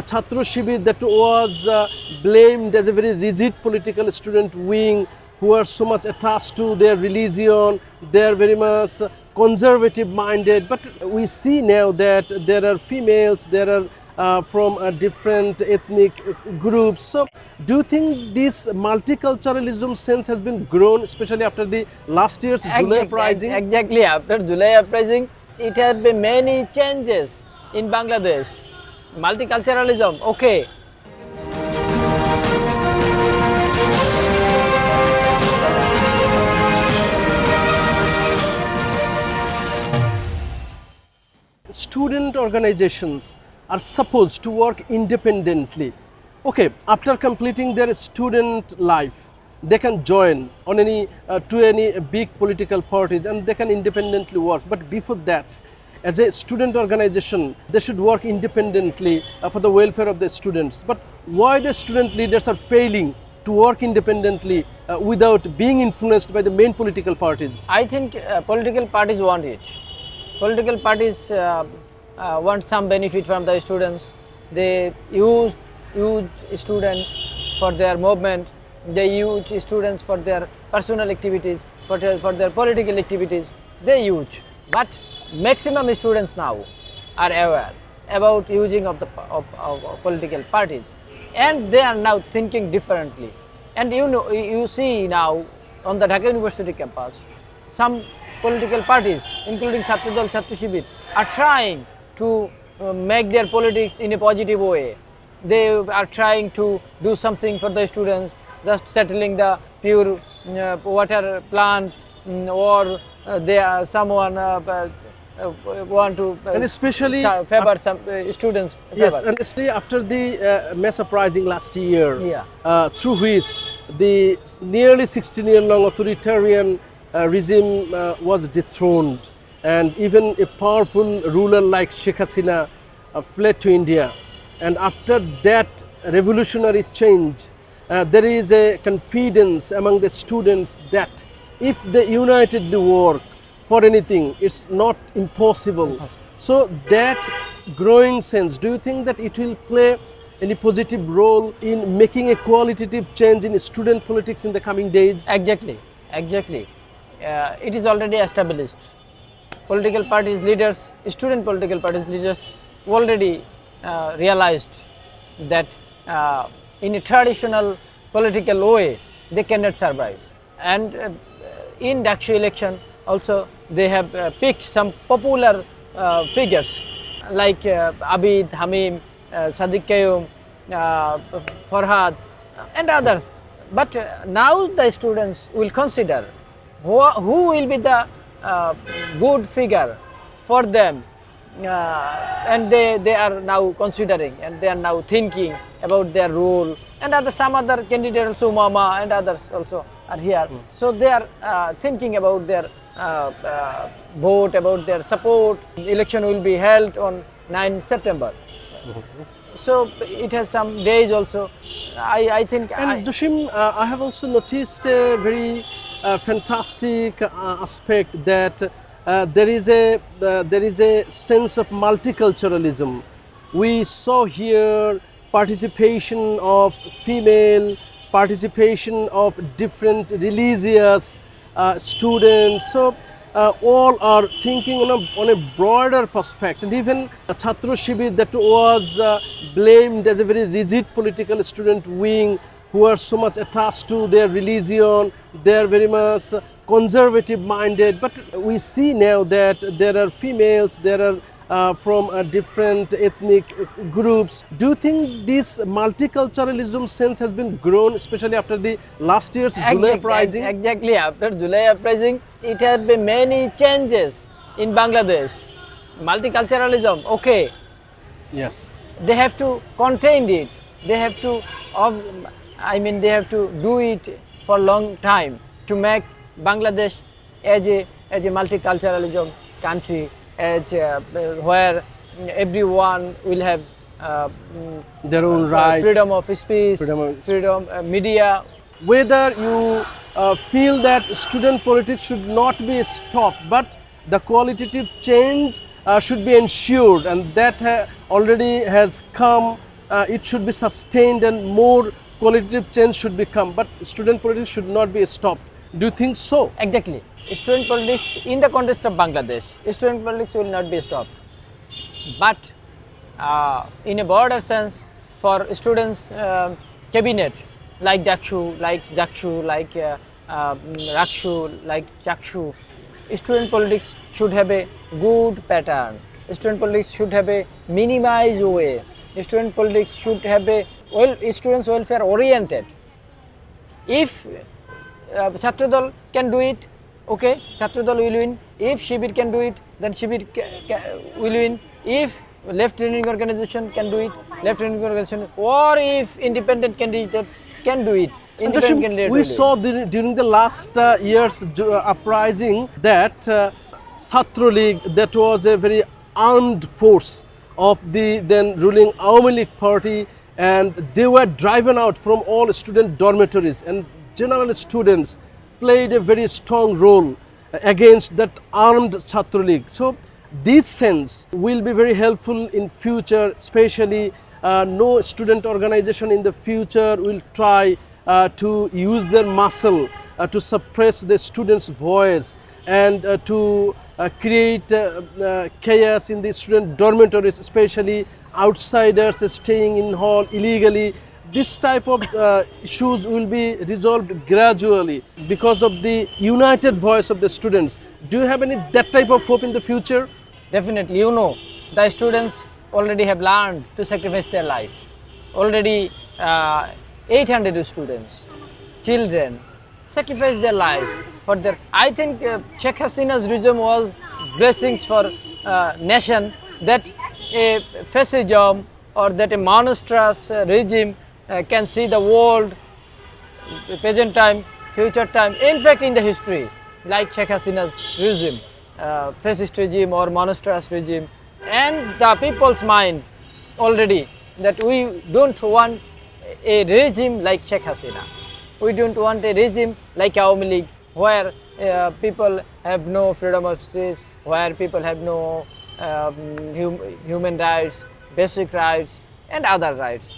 Chhatra Shibir that was blamed as a very rigid political student wing who are so much attached to their religion, they are very much conservative minded. But we see now that there are females, there are from different ethnic groups. So do you think this multiculturalism sense has been grown, especially after the last year's July uprising? Exactly, after July uprising, it has been many changes in Bangladesh. Multiculturalism, okay. Student organizations are supposed to work independently. Okay, after completing their student life, they can join on to any big political parties and they can independently work. But before that, as a student organization, they should work independently for the welfare of the students. But why the student leaders are failing to work independently without being influenced by the main political parties? I think political parties want it. Political parties want some benefit from the students. They use students for their movement. They use students for their personal activities, for their political activities. They use. But maximum students now are aware about using of the political parties, and they are now thinking differently. And you see now on the Dhaka University campus, some political parties, including Chhatradal, Chhatra Shibir, are trying to make their politics in a positive way. They are trying to do something for the students, just settling the pure water plant, or they are someone want to and especially favor some students. Yes, and especially after the mass uprising last year, Yeah. Through which the nearly 16-year-long authoritarian regime was dethroned, and even a powerful ruler like Sheikh Hasina fled to India. And after that revolutionary change, there is a confidence among the students that if they unitedly work for anything, it's not impossible. So that growing sense, do you think that it will play any positive role in making a qualitative change in student politics in the coming days? Exactly. It is already established. Political parties leaders, student political parties leaders already realized that in a traditional political way they cannot survive. And in DUCSU election also they have picked some popular figures like Abid, Hamim, Sadiq Qayyum, Farhad and others. But now the students will consider who will be the good figure for them, and they are now considering and they are now thinking about their role. And some other candidates, Mama and others also are here. So they are thinking about their vote, about their support. Election will be held on 9 September. So it has some days also. I think. And Joshim, I have also noticed a very fantastic aspect that there is a sense of multiculturalism. We saw here participation of female, participation of different religious students. So all are thinking on a broader perspective. And even Chhatra Shibir that was blamed as a very rigid political student wing who are so much attached to their religion, they are very much conservative minded. But we see now that there are females, there are from different ethnic groups. Do you think this multiculturalism sense has been grown, especially after the last year's July uprising? Exactly, after July uprising, it has been many changes in Bangladesh. Multiculturalism, okay. Yes. They have to contain it. They have to, they have to do it for a long time to make Bangladesh as a multiculturalism country, as where everyone will have their own right, freedom of speech, freedom media. Whether you feel that student politics should not be stopped, but the qualitative change should be ensured, and that already has come it should be sustained and more qualitative change should become. But student politics should not be stopped. Do you think so? Exactly. Student politics in the context of Bangladesh, student politics will not be stopped. But in a broader sense, for students' cabinet, like DUCSU, like JAKSU, like RAKSU, like JAKSU, student politics should have a good pattern. Student politics should have a minimized way. Student politics should have a students' welfare oriented. If Chhatradal can do it, okay, Chhatradal will win. If Shibir can do it, then Shibir will win. If left-leaning organization can do it, left-leaning organization, or if independent candidate can do it, independent candidate we will saw during the last year's uprising that Chhatra League, that was a very armed force of the then ruling Awami League party, and they were driven out from all student dormitories, and general students played a very strong role against that armed Chhatra League. So this sense will be very helpful in future, especially no student organization in the future will try to use their muscle to suppress the students' voice and to create chaos in the student dormitories, especially outsiders staying in hall illegally. This type of issues will be resolved gradually because of the united voice of the students. Do you have any that type of hope in the future? Definitely, you know, the students already have learned to sacrifice their life. Already 800 students, children, sacrifice their life for their. I think Sheikh Hasina's regime was blessings for nation, that a fascism or that a monstrous regime can see the world, present time, future time, in fact in the history, like Sheikh Hasina's regime, fascist regime or monstrous regime, and the people's mind already that we don't want a regime like Sheikh Hasina. We don't want a regime like Awami League, where people have no freedom of speech, where people have no human rights, basic rights and other rights.